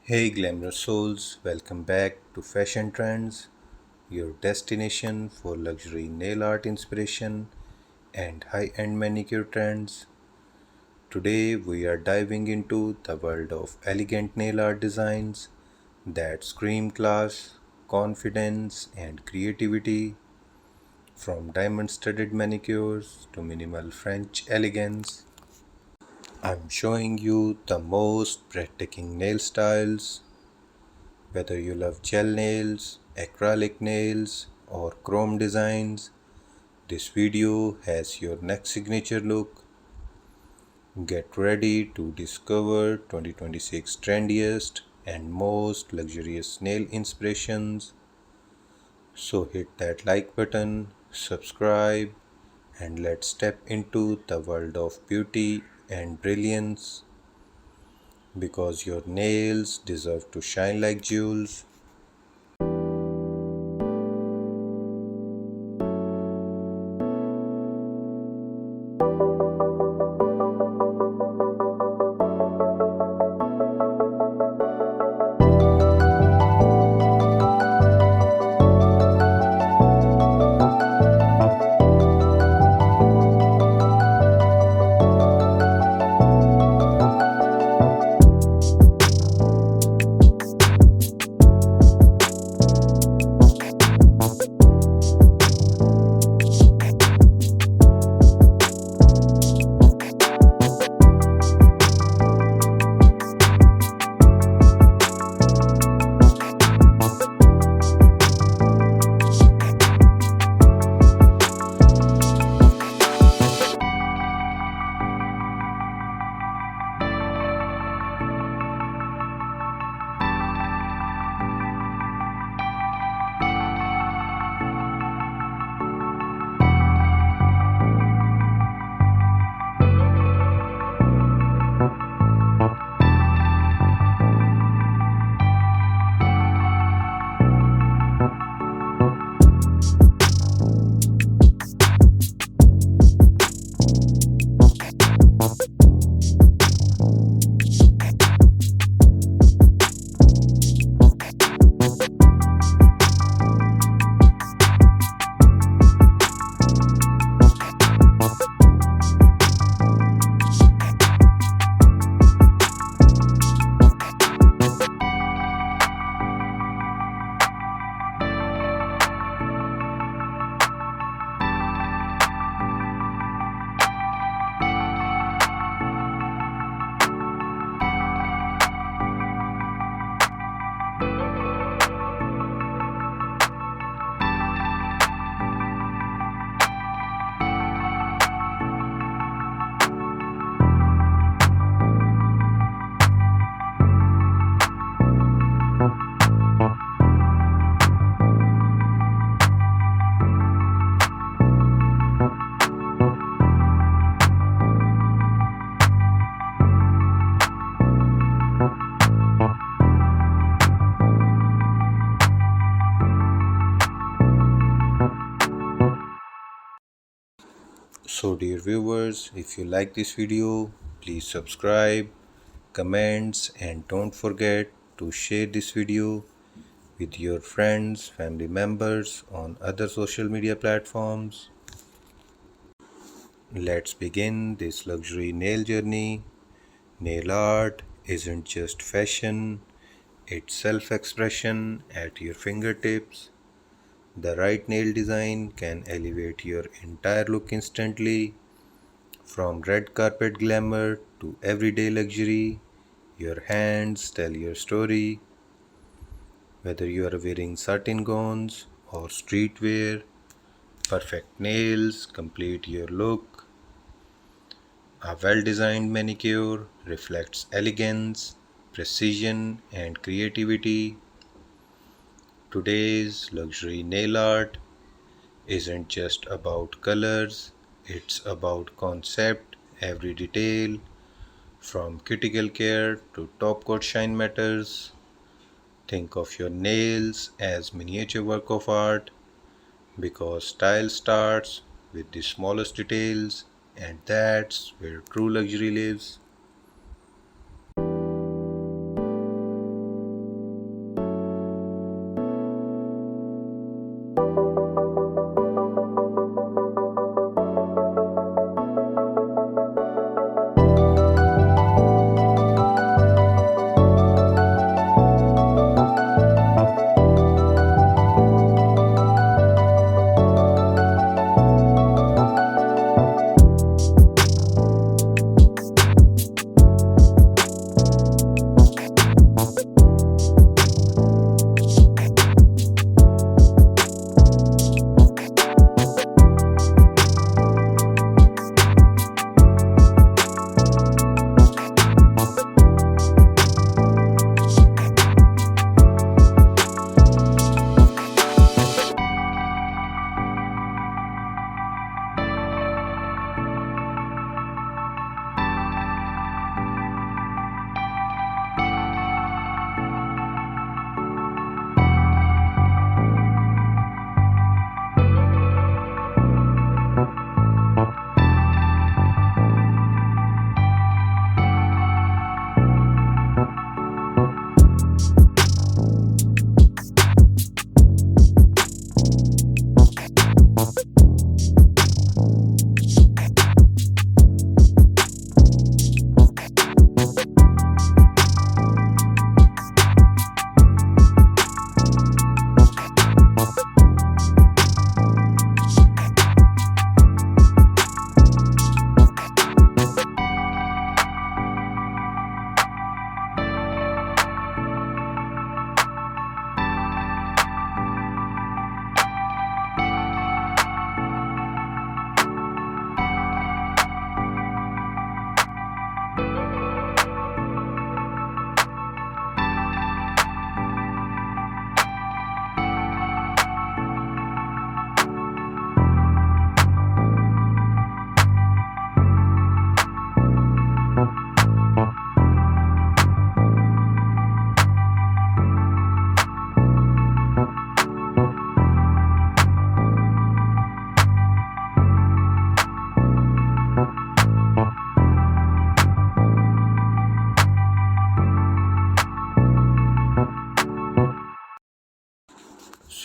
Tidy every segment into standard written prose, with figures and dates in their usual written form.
Hey glamorous souls, welcome back to Fashion Trends, your destination for luxury nail art inspiration and high end manicure trends. Today we are diving into the world of elegant nail art designs that scream class, confidence, and creativity, from diamond studded manicures to minimal French elegance. I'm showing you the most breathtaking nail styles. Whether you love gel nails, acrylic nails, or chrome designs, this video has your next signature look. Get ready to discover 2026 trendiest and most luxurious nail inspirations. So hit that like button, subscribe, and let's step into the world of beauty and brilliance because your nails deserve to shine like jewels. So dear viewers, if you like this video, please subscribe, comments, and don't forget to share this video with your friends, family members on other social media platforms. Let's begin this luxury nail journey. Nail art isn't just fashion, it's self-expression at your fingertips. The right nail design can elevate your entire look instantly. From red carpet glamour to everyday luxury, your hands tell your story. Whether you are wearing satin gowns or streetwear, perfect nails complete your look. A well designed manicure reflects elegance, precision, and creativity. Today's luxury nail art isn't just about colors, it's about concept, every detail, from cuticle care to top coat shine matters. Think of your nails as miniature work of art because style starts with the smallest details and that's where true luxury lives.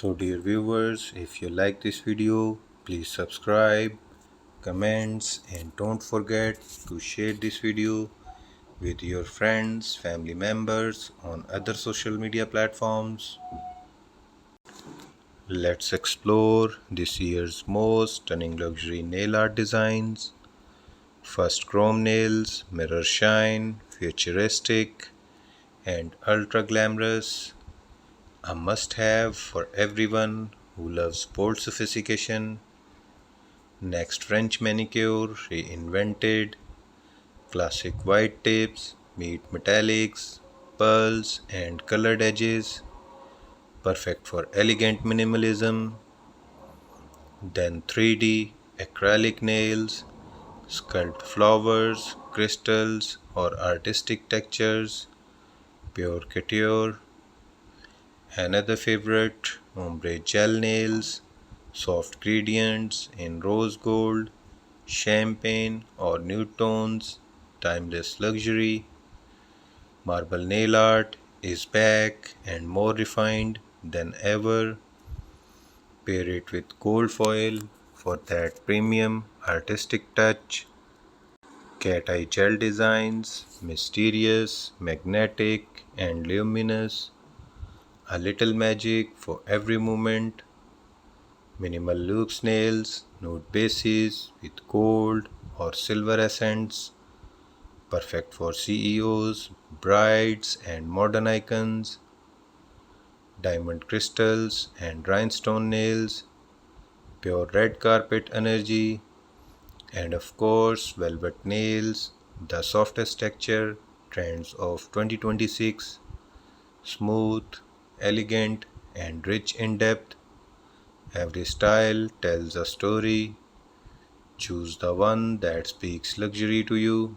So dear viewers, if you like this video, please subscribe, comments, and don't forget to share this video with your friends, family members on other social media platforms. Let's explore this year's most stunning luxury nail art designs. First, chrome nails, mirror shine, futuristic, and ultra glamorous. A must have for everyone who loves bold sophistication. Next, French manicure reinvented. Classic white tips meet metallics, pearls, and colored edges. Perfect for elegant minimalism. Then 3D acrylic nails, sculpt flowers, crystals, or artistic textures. Pure couture. Another favorite, ombre gel nails, soft gradients in rose gold, champagne or nude tones, timeless luxury. Marble nail art is back and more refined than ever. Pair it with gold foil for that premium artistic touch. Cat eye gel designs, mysterious, magnetic, and luminous. A little magic for every moment. Minimal loops nails, nude bases with gold or silver accents. Perfect for CEOs, brides, and modern icons. Diamond crystals and rhinestone nails. Pure red carpet energy. And of course, velvet nails, the softest texture trends of 2026. Smooth, elegant, and rich in depth. Every style tells a story. Choose the one that speaks luxury to you.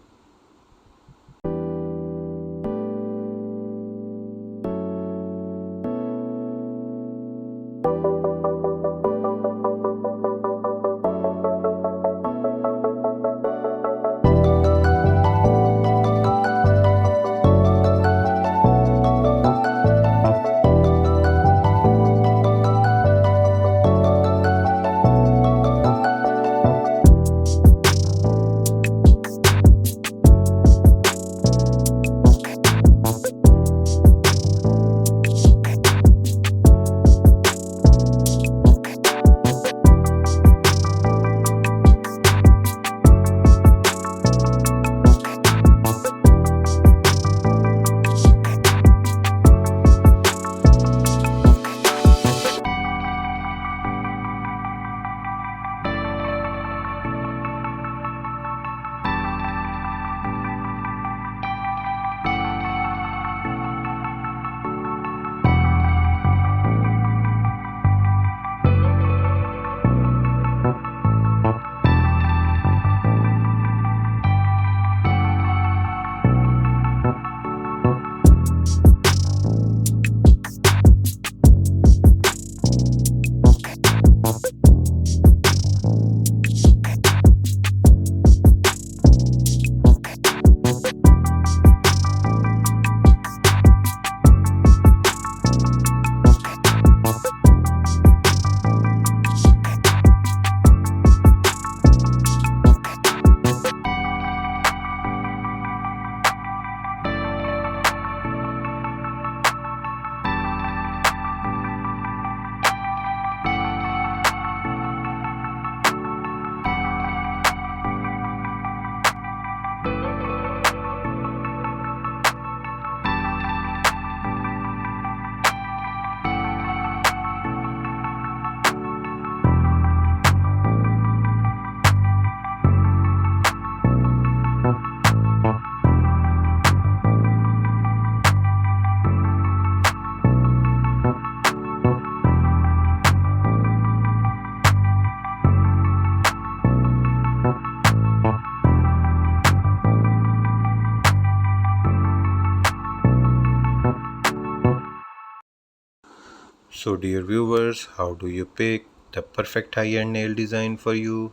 So dear viewers, how do you pick the perfect high-end nail design for you?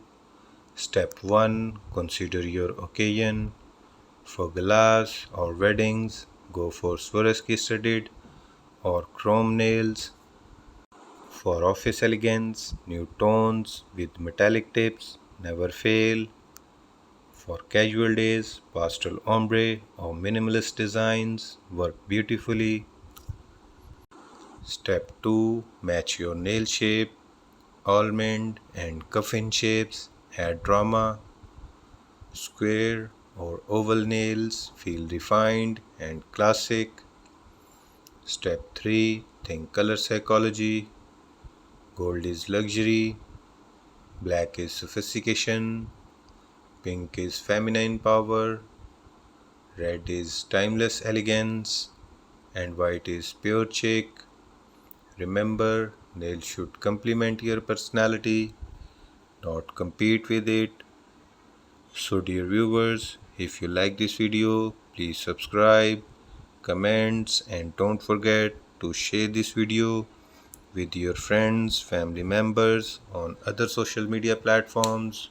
Step 1. Consider your occasion. For glass or weddings, go for Swarovski studded or chrome nails. For office elegance, nude tones with metallic tips never fail. For casual days, pastel ombre or minimalist designs work beautifully. Step 2. Match your nail shape. Almond and coffin shapes add drama. Square or oval nails feel refined and classic. Step 3. Think color psychology. Gold is luxury. Black is sophistication. Pink is feminine power. Red is timeless elegance. And white is pure chic. Remember, nails should complement your personality, not compete with it. So, dear viewers, if you like this video, please subscribe, comments, and don't forget to share this video with your friends, family members on other social media platforms.